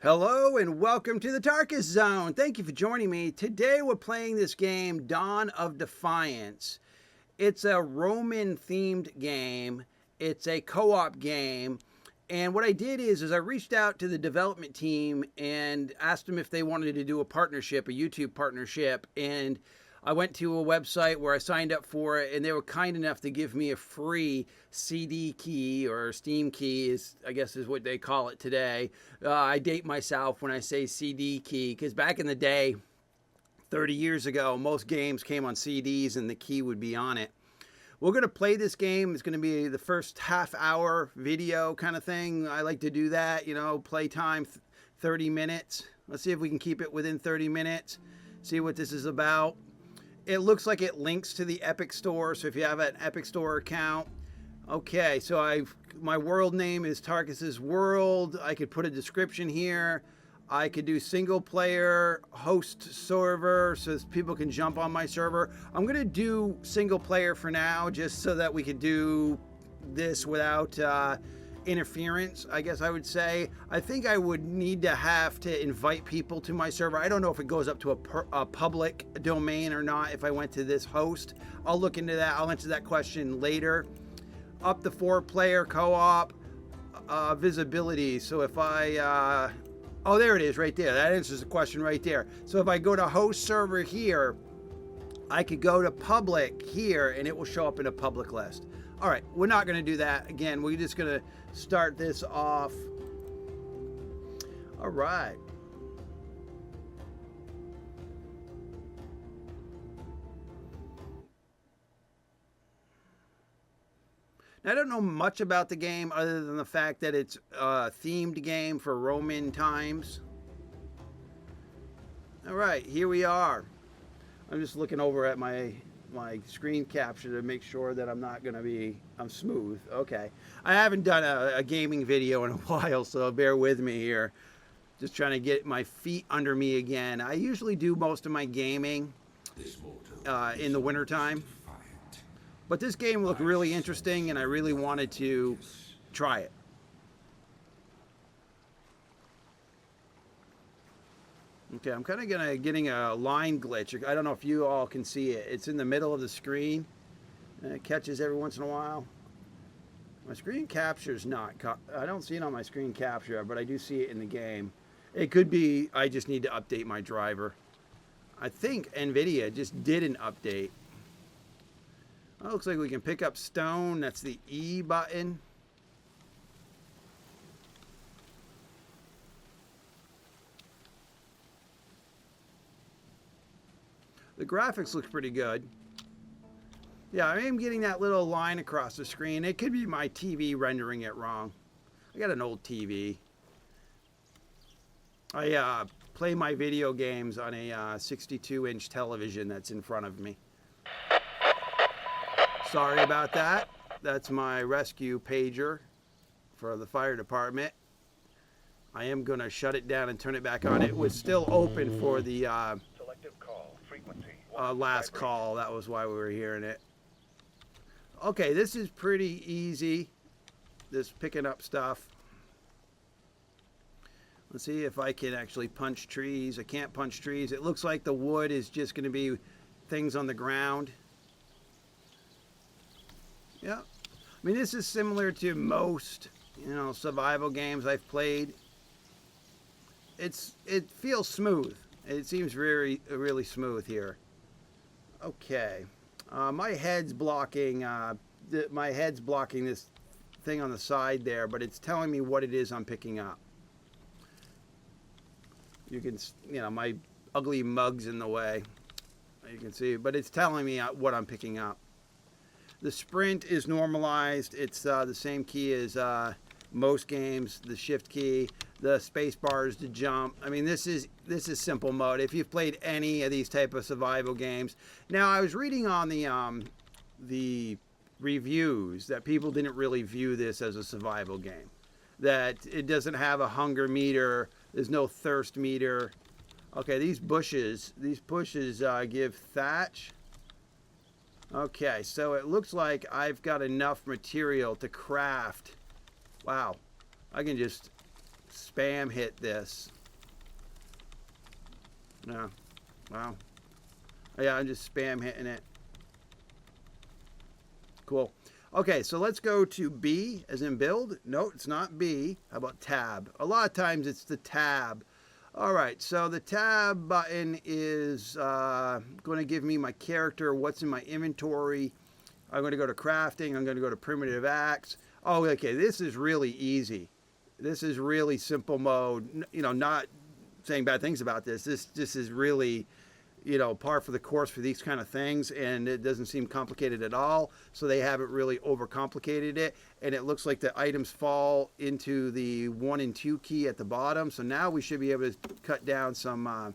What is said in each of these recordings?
Hello and welcome to the Darkest Zone. Thank you for joining me. Today we're playing this game, Dawn of Defiance. It's a Roman themed game. It's a co-op game. And what I did is I reached out to the development team and asked them if they wanted to do a partnership, a YouTube partnership. And I went to a website where I signed up for it, and they were kind enough to give me a free CD key, or Steam key, I guess is what they call it today. I date myself when I say CD key, because back in the day, 30 years ago, most games came on CDs and the key would be on it. We're going to play this game. It's going to be the first half-hour video kind of thing. I like to do that, play time 30 minutes. Let's see if we can keep it within 30 minutes, see what this is about. It looks like it links to the Epic Store, so if you have an Epic Store account. Okay, so my world name is Tarkus's World. I could put a description here. I could do single player, host server, so people can jump on my server. I'm going to do single player for now, just so that we could do this without interference, I guess I would say. I think I would need to have to invite people to my server. I don't know if it goes up to a public domain or not if I went to this host. I'll look into that. I'll answer that question later. Up to 4-player co-op, visibility. So if I, oh, there it is right there. That answers the question right there. So if I go to host server here, I could go to public here and it will show up in a public list. All right, we're not going to do that. Again, we're just going to start this off. All right. Now, I don't know much about the game other than the fact that it's a themed game for Roman times. All right, here we are. I'm just looking over at my screen capture to make sure that I'm not going to be, I'm smooth. Okay. I haven't done a gaming video in a while, so bear with me here. Just trying to get my feet under me again. I usually do most of my gaming in the wintertime. But this game looked really interesting, and I really wanted to try it. Okay, I'm kind of getting a line glitch. I don't know if you all can see it. It's in the middle of the screen, and it catches every once in a while. My screen capture's not. I don't see it on my screen capture, but I do see it in the game. It could be I just need to update my driver. I think NVIDIA just did an update. Oh, looks like we can pick up stone. That's the E button. The graphics look pretty good. Yeah, I am getting that little line across the screen. It could be my TV rendering it wrong. I got an old TV. I play my video games on a 62-inch television that's in front of me. Sorry about that. That's my rescue pager for the fire department. I am going to shut it down and turn it back on. It was still open for the last call. That was why we were hearing it. Okay, this is pretty easy. This picking up stuff. Let's see if I can actually punch trees. I can't punch trees. It looks like the wood is just going to be things on the ground. Yeah. I mean, this is similar to most, survival games I've played. It feels smooth. It seems really smooth here. Okay. My head's blocking this thing on the side there, but it's telling me what it is I'm picking up. You can, my ugly mug's in the way. You can see, but it's telling me what I'm picking up. The sprint is normalized. It's the same key as most games. The shift key, the space bar is to jump. I mean, this is simple mode. If you've played any of these type of survival games. Now, I was reading on the reviews that people didn't really view this as a survival game. That it doesn't have a hunger meter. There's no thirst meter. Okay, these bushes give thatch. Okay, so it looks like I've got enough material to craft. Wow, I can just spam hit this. No. Wow. Yeah, I'm just spam hitting it. Cool. Okay, so let's go to B as in build. No, it's not B. How about tab? A lot of times it's the tab. All right, so the tab button is going to give me my character, what's in my inventory. I'm going to go to crafting. I'm going to go to primitive acts. Oh, okay, this is really easy. This is really simple mode. You know, not saying bad things about this. This is really, you know, par for the course for these kind of things, and it doesn't seem complicated at all. So they haven't really overcomplicated it, and it looks like the items fall into the 1 and 2 key at the bottom. So now we should be able to cut down some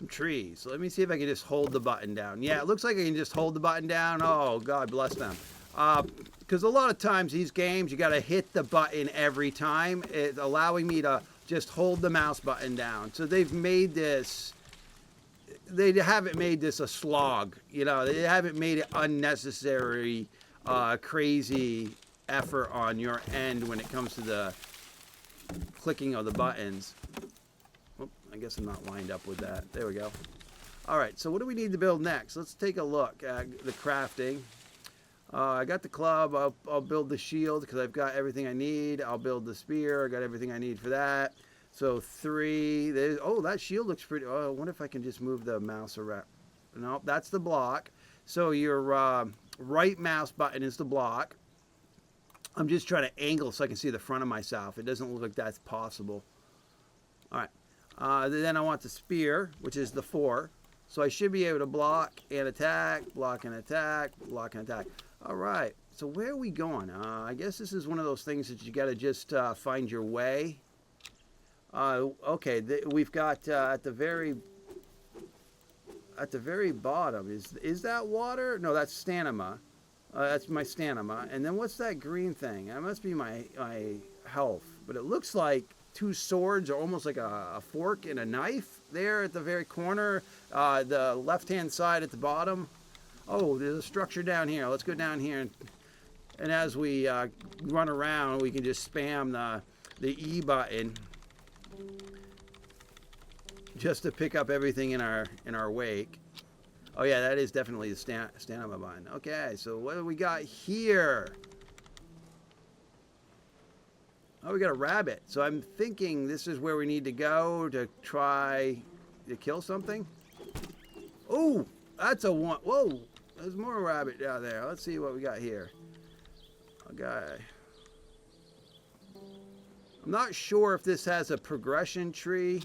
trees. So let me see if I can just hold the button down. Yeah, it looks like I can just hold the button down. Oh, God bless them. Because a lot of times these games, you got to hit the button every time. It's allowing me to just hold the mouse button down. So they've made this, they haven't made this a slog. You know, they haven't made it unnecessary, crazy effort on your end when it comes to the clicking of the buttons. Oh, I guess I'm not lined up with that. There we go. All right, so what do we need to build next? Let's take a look at the crafting. I got the club. I'll build the shield because I've got everything I need. I'll build the spear. I got everything I need for that. So 3. Oh, that shield looks pretty. Oh, I wonder if I can just move the mouse around. No, that's the block. So your right mouse button is the block. I'm just trying to angle so I can see the front of myself. It doesn't look like that's possible. All right. Then I want the spear, which is the 4. So I should be able to block and attack, block and attack, block and attack. All right, so where are we going? I guess this is one of those things that you got to just find your way. Okay, we've got at the very bottom. Is that water? No, that's stamina. That's my stamina. And then what's that green thing? That must be my health. But it looks like 2 swords, or almost like a fork and a knife there at the very corner. The left-hand side at the bottom. Oh, there's a structure down here. Let's go down here, and as we run around, we can just spam the E button just to pick up everything in our wake. Oh yeah, that is definitely the stamina button. Okay, so what do we got here? Oh, we got a rabbit. So I'm thinking this is where we need to go to try to kill something. Oh, that's a one. Whoa, there's more rabbit down there. Let's see what we got here. Okay. I'm not sure if this has a progression tree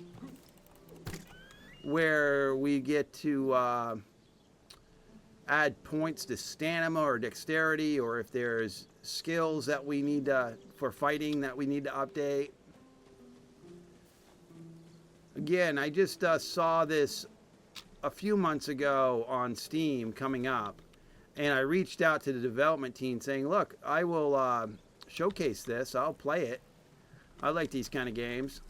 where we get to add points to stamina or dexterity, or if there's skills that we need for fighting that we need to update. Again, I just saw this a few months ago on Steam coming up, and I reached out to the development team saying, look, I will showcase this. I'll play it. I like these kind of games.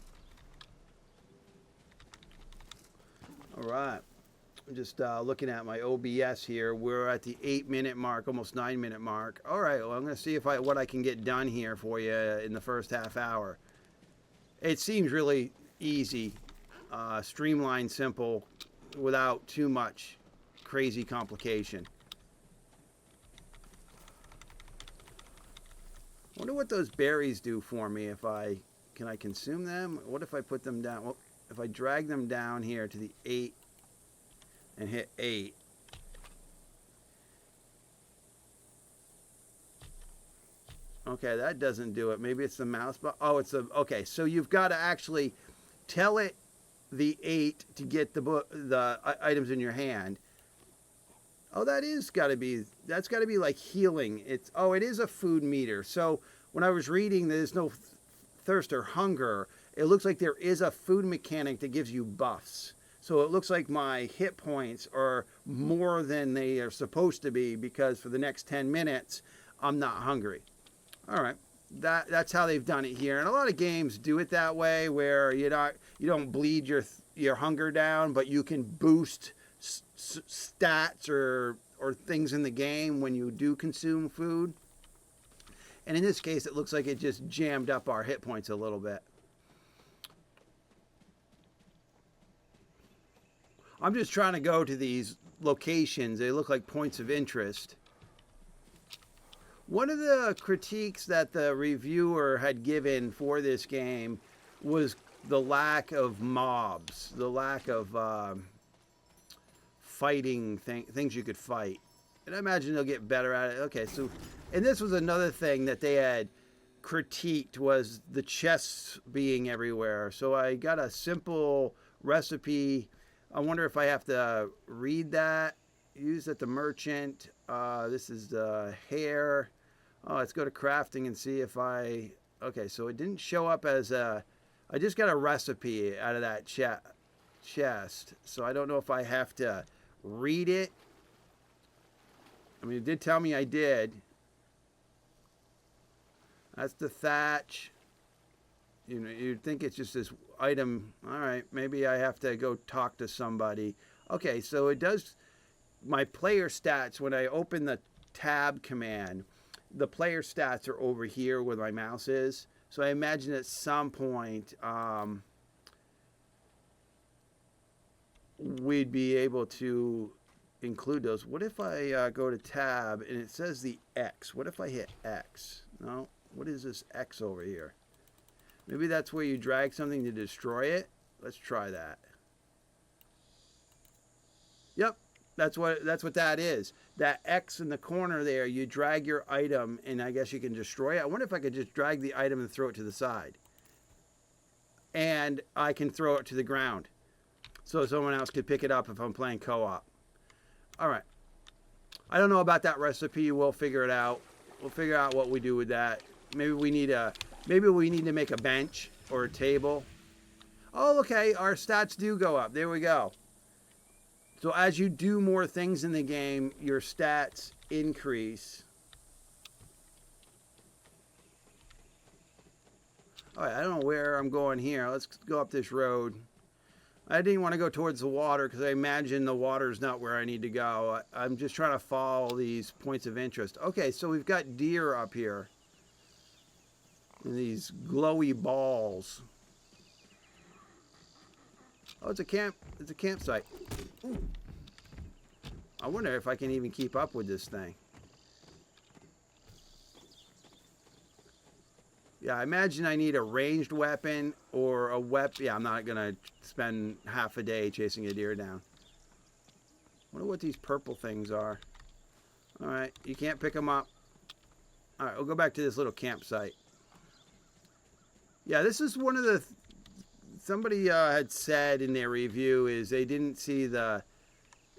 All right. I'm just looking at my OBS here. We're at the 8-minute mark, almost 9-minute mark. All right, well, I'm going to see what I can get done here for you in the first half hour. It seems really easy, streamlined, simple, without too much crazy complication. I wonder what those berries do for me if can I consume them? What if I put them down? Well, if I drag them down here to the 8 and hit 8. Okay, that doesn't do it. Maybe it's the mouse button. Oh, it's the, okay, so you've got to actually tell it the 8 to get the items in your hand. Oh, that's got to be like healing. It is a food meter. So when I was reading there's no thirst or hunger, it looks like there is a food mechanic that gives you buffs. So it looks like my hit points are more than they are supposed to be, because for the next 10 minutes, I'm not hungry. All right, that's how they've done it here. And a lot of games do it that way, where you don't bleed your hunger down, but you can boost stats or things in the game when you do consume food. And in this case, it looks like it just jammed up our hit points a little bit. I'm just trying to go to these locations. They look like points of interest. One of the critiques that the reviewer had given for this game was the lack of mobs, the lack of fighting things you could fight. And I imagine they'll get better at it. Okay, so, and this was another thing that they had critiqued, was the chests being everywhere. So I got a simple recipe. I wonder if I have to read that. Use at the merchant. This is the hair. Oh, let's go to crafting and see if I... Okay, so it didn't show up as a... I just got a recipe out of that chest. So I don't know if I have to read it. I mean, it did tell me I did. That's the thatch. You know, you'd think it's just this item. All right, maybe I have to go talk to somebody. Okay, so it does my player stats. When I open the tab command, the player stats are over here where my mouse is. So I imagine at some point we'd be able to include those. What if I go to tab and it says the X? What if I hit X? No, what is this X over here? Maybe that's where you drag something to destroy it. Let's try that. Yep, that's what that is. That X in the corner there, you drag your item and I guess you can destroy it. I wonder if I could just drag the item and throw it to the side. And I can throw it to the ground. So someone else could pick it up if I'm playing co-op. All right. I don't know about that recipe. We'll figure it out. We'll figure out what we do with that. Maybe we need to make a bench or a table. Oh, okay. Our stats do go up. There we go. So as you do more things in the game, your stats increase. All right, I don't know where I'm going here. Let's go up this road. I didn't want to go towards the water because I imagine the water's not where I need to go. I'm just trying to follow these points of interest. Okay, so we've got deer up here. And these glowy balls. Oh, it's a campsite. Ooh. I wonder if I can even keep up with this thing. Yeah, I imagine I need a ranged weapon or a weapon. Yeah, I'm not going to spend half a day chasing a deer down. I wonder what these purple things are. All right, you can't pick them up. All right, we'll go back to this little campsite. Yeah, this is one of the... Somebody had said in their review is they didn't see the...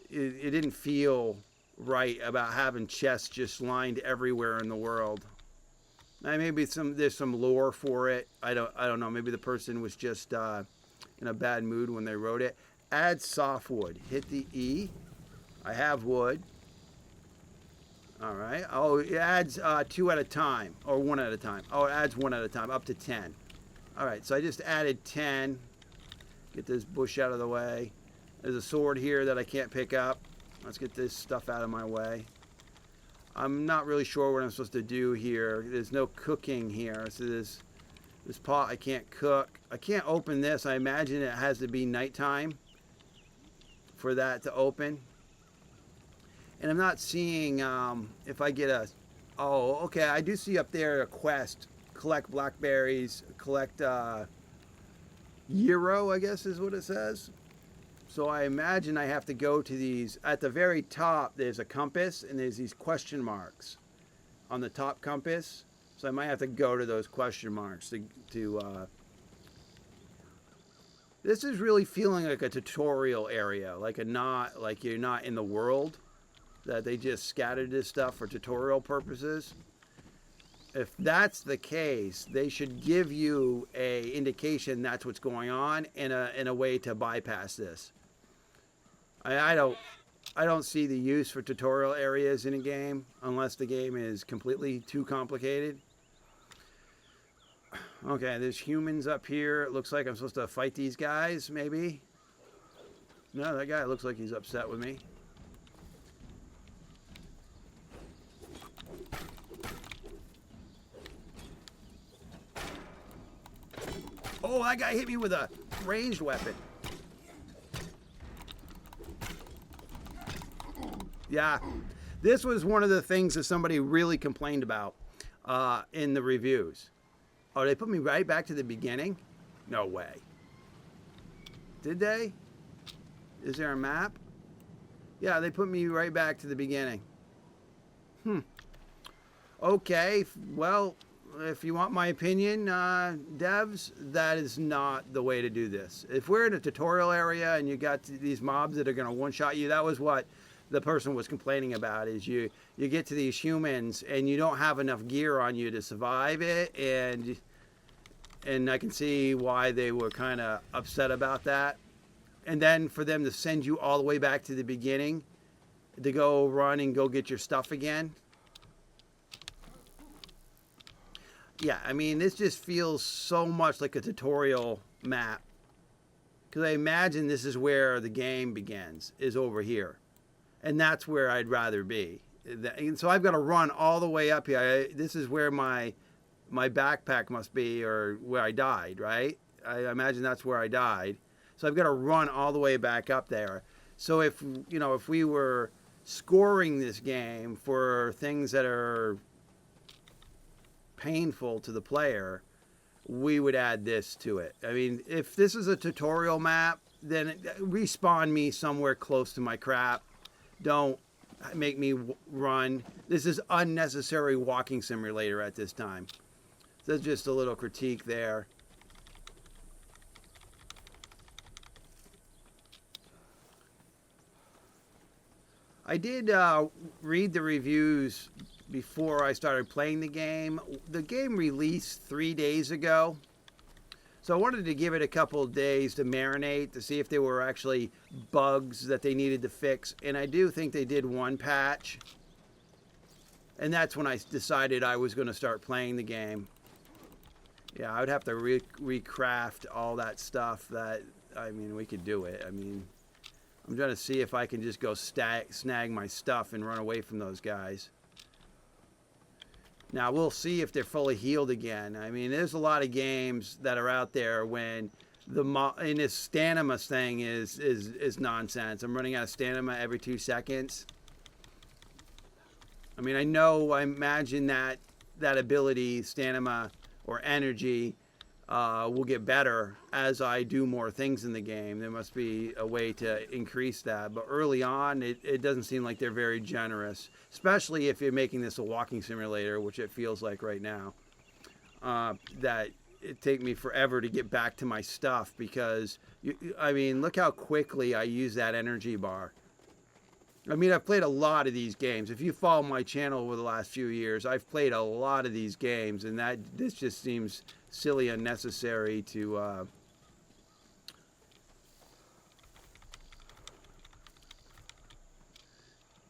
It didn't feel right about having chests just lined everywhere in the world. Now, maybe there's some lore for it. I don't know. Maybe the person was just in a bad mood when they wrote it. Add softwood. Hit the E. I have wood. All right. Oh, it adds 2 at a time or 1 at a time. Oh, it adds 1 at a time, up to 10. All right. So I just added 10. Get this bush out of the way. There's a sword here that I can't pick up. Let's get this stuff out of my way. I'm not really sure what I'm supposed to do here. There's no cooking here. So this pot I can't cook. I can't open this. I imagine it has to be nighttime for that to open. And I'm not seeing if I get a... Oh, okay. I do see up there a quest. Collect blackberries. Collect Euro, I guess is what it says. So I imagine I have to go to these. At the very top, there's a compass, and there's these question marks on the top compass. So I might have to go to those question marks to This is really feeling like a tutorial area, like you're not in the world, that they just scattered this stuff for tutorial purposes. If that's the case, they should give you a indication that's what's going on and a way to bypass this. I don't see the use for tutorial areas in a game unless the game is completely too complicated. Okay, there's humans up here. It looks like I'm supposed to fight these guys, maybe. No, that guy looks like he's upset with me. Oh, that guy hit me with a ranged weapon. Yeah, this was one of the things that somebody really complained about in the reviews. Oh, they put me right back to the beginning? No way. Did they? Is there a map? Yeah, they put me right back to the beginning. Okay, well, if you want my opinion, devs, that is not the way to do this. If we're in a tutorial area and you got these mobs that are going to one-shot you, that was what the person was complaining about, is you get to these humans and you don't have enough gear on you to survive it, and I can see why they were kind of upset about that. And then for them to send you all the way back to the beginning to go run and go get your stuff again. Yeah, I mean, this just feels so much like a tutorial map. Because I imagine this is where the game begins, is over here. And that's where I'd rather be. And so I've got to run all the way up here. This is where my backpack must be, or where I died, right? I imagine that's where I died. So I've got to run all the way back up there. So if we were scoring this game for things that are painful to the player, we would add this to it. I mean, if this is a tutorial map, then respawn me somewhere close to my crap. Don't make me run. This is unnecessary walking simulator at this time. That's just a little critique there. I did read the reviews before I started playing the game. The game released 3 days ago. So I wanted to give it a couple of days to marinate to see if there were actually bugs that they needed to fix. And I do think they did one patch. And that's when I decided I was going to start playing the game. Yeah, I would have to recraft all that stuff. I mean, we could do it. I mean, I'm trying to see if I can just go snag my stuff and run away from those guys. Now, we'll see if they're fully healed again. I mean, there's a lot of games that are out there when and this stamina thing is nonsense. I'm running out of stamina every 2 seconds. I mean, I imagine that ability, stamina or energy, will get better as I do more things in the game. There must be a way to increase that. But early on, it doesn't seem like they're very generous, especially if you're making this a walking simulator, which it feels like right now. That it take me forever to get back to my stuff because, I mean, look how quickly I use that energy bar. I mean, I've played a lot of these games. If you follow my channel over the last few years, I've played a lot of these games, and this just seems silly, unnecessary to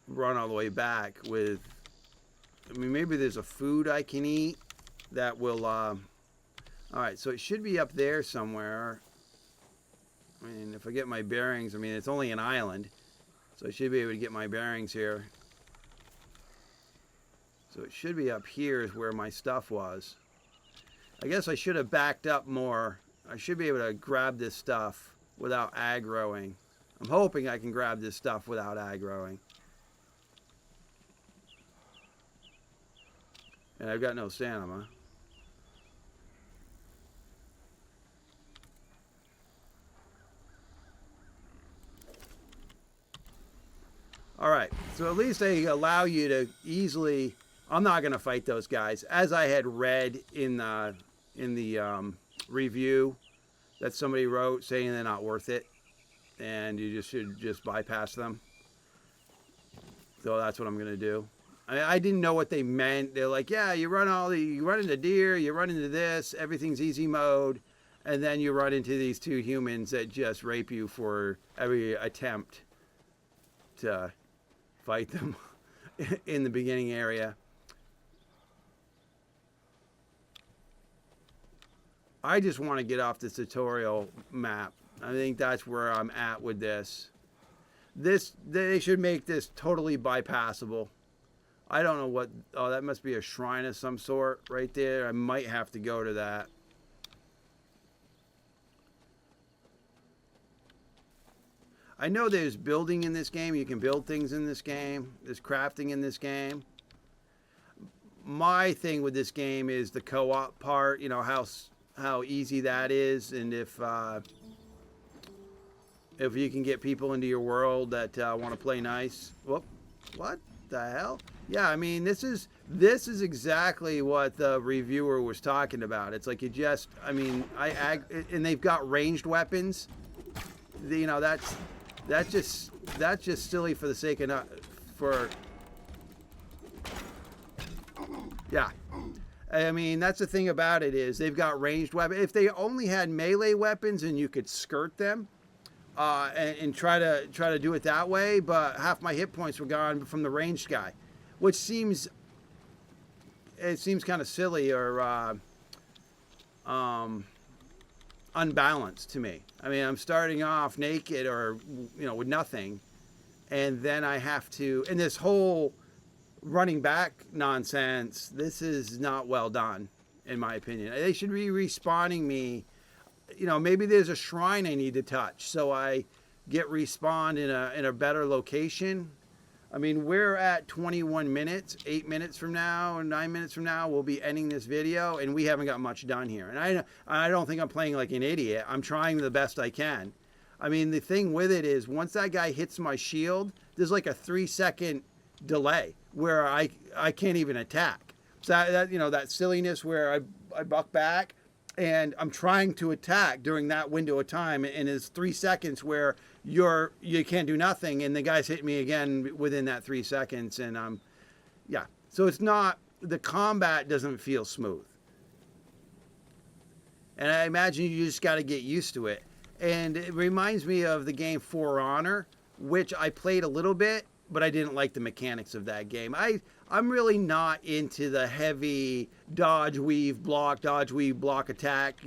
run all the way back with. I mean, maybe there's a food I can eat that will. All right, so it should be up there somewhere. I mean, if I get my bearings, I mean, it's only an island. So I should be able to get my bearings here. So it should be up here is where my stuff was. I guess I should have backed up more. I should be able to grab this stuff without aggroing. I'm hoping I can grab this stuff without aggroing. And I've got no stamina. All right, so at least they allow you to easily. I'm not going to fight those guys, as I had read in the review that somebody wrote saying they're not worth it, and you should just bypass them. So that's what I'm going to do. I didn't know what they meant. They're like, yeah, you run into deer, you run into this, everything's easy mode, and then you run into these two humans that just rape you for every attempt to fight them in the beginning area. I just want to get off this tutorial map. I think that's where I'm at with this. They should make this totally bypassable. I don't know what. Oh, that must be a shrine of some sort right there. I might have to go to that. I know there's building in this game. You can build things in this game. There's crafting in this game. My thing with this game is the co-op part. You know, how easy that is, and if you can get people into your world that want to play nice. Whoop! What the hell? Yeah, I mean, this is exactly what the reviewer was talking about. It's like you just, I mean, and they've got ranged weapons. You know, that's just silly for the sake of yeah. I mean, that's the thing about it is they've got ranged weapons. If they only had melee weapons and you could skirt them, and try to do it that way, but half my hit points were gone from the ranged guy, which seems kind of silly or unbalanced to me. I mean, I'm starting off naked or with nothing, and then I have to, and this whole running back nonsense. This is not well done, in my opinion. They should be respawning me. Maybe there's a shrine I need to touch, so I get respawned in a better location. I mean, we're at 21 minutes. 8 minutes from now, 9 minutes from now, we'll be ending this video, and we haven't got much done here. And I don't think I'm playing like an idiot. I'm trying the best I can. I mean, the thing with it is, once that guy hits my shield, there's like a 3-second delay where I can't even attack. So that silliness where I buck back, and I'm trying to attack during that window of time, and it's 3 seconds where you can't do nothing, and the guy's hitting me again within that 3 seconds, and yeah. So it's not, the combat doesn't feel smooth, and I imagine you just got to get used to it. And it reminds me of the game For Honor, which I played a little bit, but I didn't like the mechanics of that game. I'm really not into the heavy dodge, weave, block attack,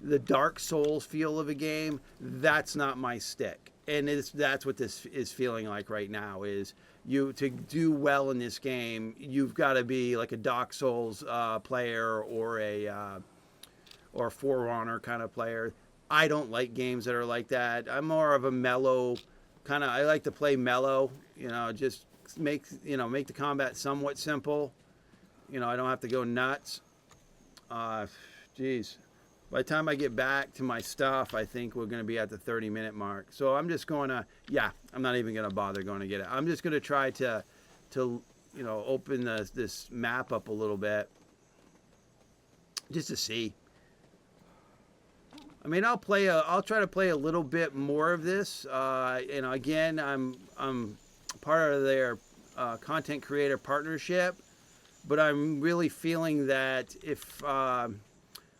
the Dark Souls feel of a game. That's not my stick. And that's what this is feeling like right now, is to do well in this game, you've got to be like a Dark Souls player or a For Honor kind of player. I don't like games that are like that. I'm more of a mellow kind of, I like to play mellow, just make the combat somewhat simple. I don't have to go nuts. Geez. By the time I get back to my stuff, I think we're going to be at the 30-minute mark. So I'm just going to, I'm not even going to bother going to get it. I'm just going to try to open this map up a little bit just to see. I mean, I'll try to play a little bit more of this. Again, I'm part of their content creator partnership, but I'm really feeling that if I'm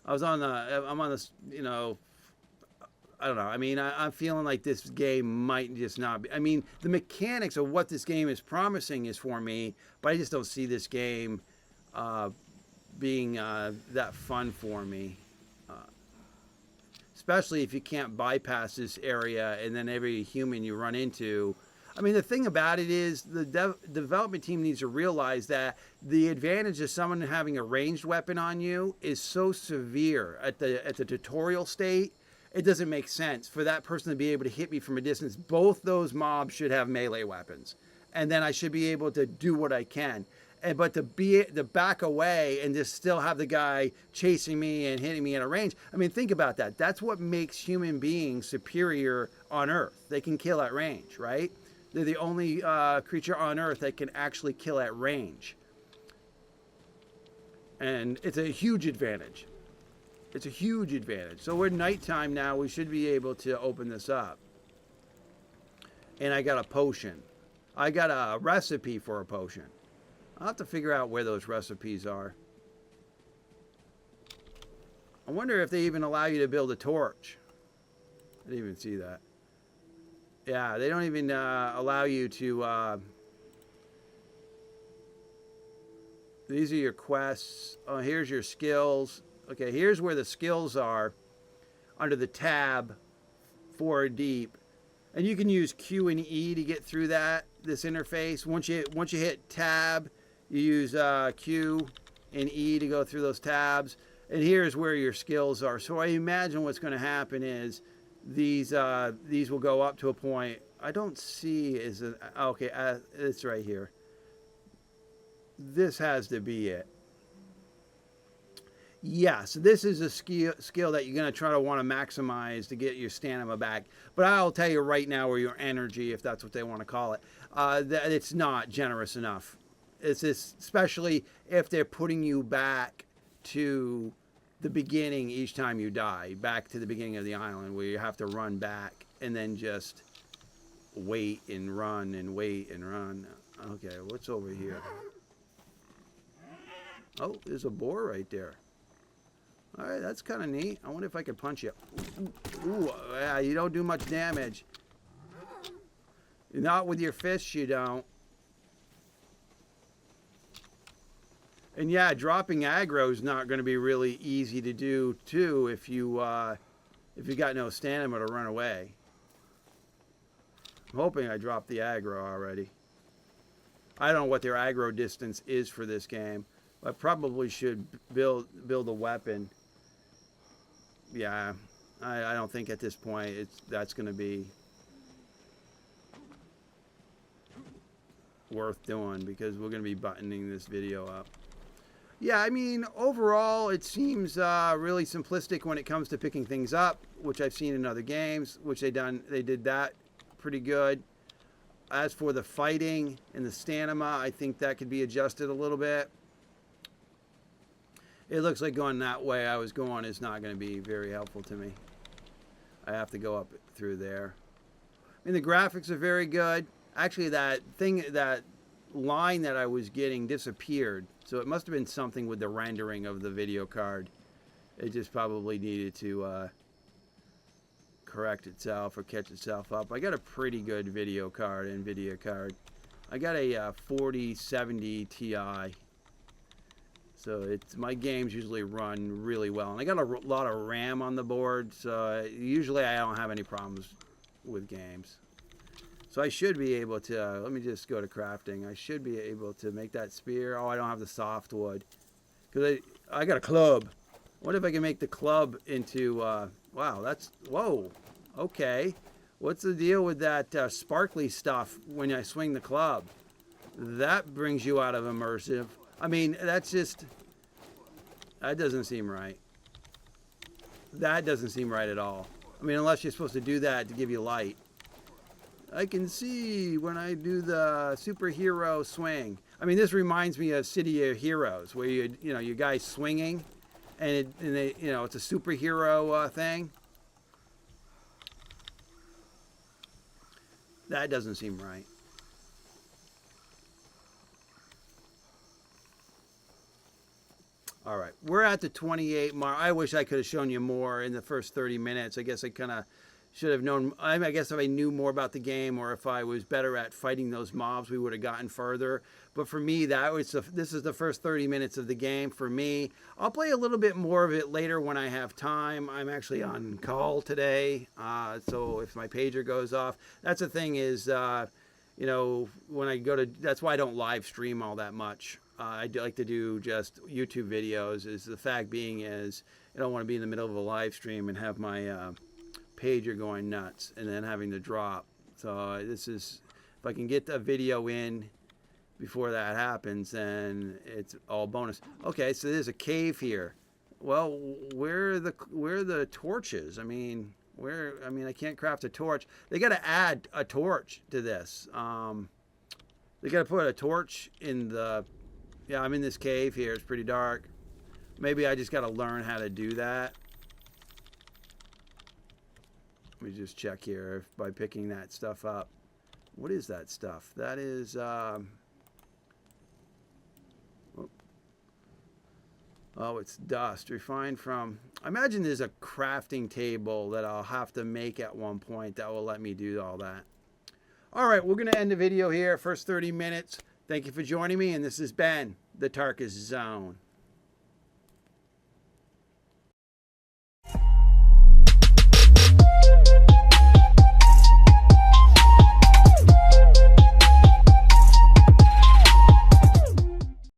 on this, I don't know. I mean, I'm feeling like this game might just not be. I mean, the mechanics of what this game is promising is for me, but I just don't see this game being that fun for me. Especially if you can't bypass this area, and then every human you run into. I mean, the thing about it is the development team needs to realize that the advantage of someone having a ranged weapon on you is so severe at the tutorial state. It doesn't make sense for that person to be able to hit me from a distance. Both those mobs should have melee weapons, and then I should be able to do what I can. But to back away and just still have the guy chasing me and hitting me in a range. I mean, think about that. That's what makes human beings superior on Earth. They can kill at range, right? They're the only creature on Earth that can actually kill at range. And it's a huge advantage. It's a huge advantage. So we're nighttime now. We should be able to open this up. And I got a potion. I got a recipe for a potion. I'll have to figure out where those recipes are. I wonder if they even allow you to build a torch. I didn't even see that. Yeah, they don't even allow you to... These are your quests. Oh, here's your skills. Okay, here's where the skills are. Under the tab, 4 deep. And you can use Q and E to get through this interface. Once you hit tab, you use Q and E to go through those tabs. And here's where your skills are. So I imagine what's going to happen is these will go up to a point. I don't see is it okay. It's right here. This has to be it. Yes, this is a skill that you're going to try to want to maximize to get your stamina back. But I'll tell you right now, or your energy, if that's what they want to call it, that it's not generous enough. It's especially if they're putting you back to the beginning each time you die, back to the beginning of the island where you have to run back and then just wait and run and wait and run. Okay, what's over here? Oh, there's a boar right there. All right, that's kind of neat. I wonder if I could punch you. Ooh, yeah, you don't do much damage. Not with your fists, you don't. And yeah, dropping aggro is not going to be really easy to do too if you got no stamina to run away. I'm hoping I dropped the aggro already. I don't know what their aggro distance is for this game. I probably should build a weapon. Yeah, I don't think at this point that's going to be worth doing because we're going to be buttoning this video up. Yeah, I mean, overall, it seems really simplistic when it comes to picking things up, which I've seen in other games, which they did that pretty good. As for the fighting and the stamina, I think that could be adjusted a little bit. It looks like going that way I was going is not going to be very helpful to me. I have to go up through there. I mean, the graphics are very good. Actually, that line that I was getting disappeared. So it must have been something with the rendering of the video card. It just probably needed to correct itself or catch itself up. I got a pretty good video card, NVIDIA card. I got a 4070 Ti. So my games usually run really well. And I got a lot of RAM on the board, so usually I don't have any problems with games. So I should be able to, let me just go to crafting. I should be able to make that spear. Oh, I don't have the softwood. Because I got a club. What if I can make the club into, wow, that's, whoa, okay. What's the deal with that sparkly stuff when I swing the club? That brings you out of immersive. I mean, that's just, that doesn't seem right. That doesn't seem right at all. I mean, unless you're supposed to do that to give you light. I can see when I do the superhero swing. I mean, this reminds me of City of Heroes, where you guys swinging, and it's a superhero thing. That doesn't seem right. All right, we're at the 28 mark. I wish I could have shown you more in the first 30 minutes. I guess I kind of should have known. I guess if I knew more about the game, or if I was better at fighting those mobs, we would have gotten further. But for me, this is the first 30 minutes of the game for me. I'll play a little bit more of it later when I have time. I'm actually on call today, so if my pager goes off, that's the thing is, when I go to, that's why I don't live stream all that much. I like to do just YouTube videos. Is the fact being is I don't want to be in the middle of a live stream and have my pager going nuts and then having to drop. So this is, if I can get the video in before that happens, then it's all bonus. Okay, so there's a cave here. Well, where are the torches? I mean, I can't craft a torch. They got to add a torch to this. They got to put a torch in the. Yeah, I'm in this cave here. It's pretty dark. Maybe I just got to learn how to do that. Let me just check here by picking that stuff up. What is that stuff? That is, oh, it's dust refined from, I imagine there's a crafting table that I'll have to make at one point that will let me do all that. All right, we're going to end the video here. First 30 minutes. Thank you for joining me, and this has been the Tarkus Zone.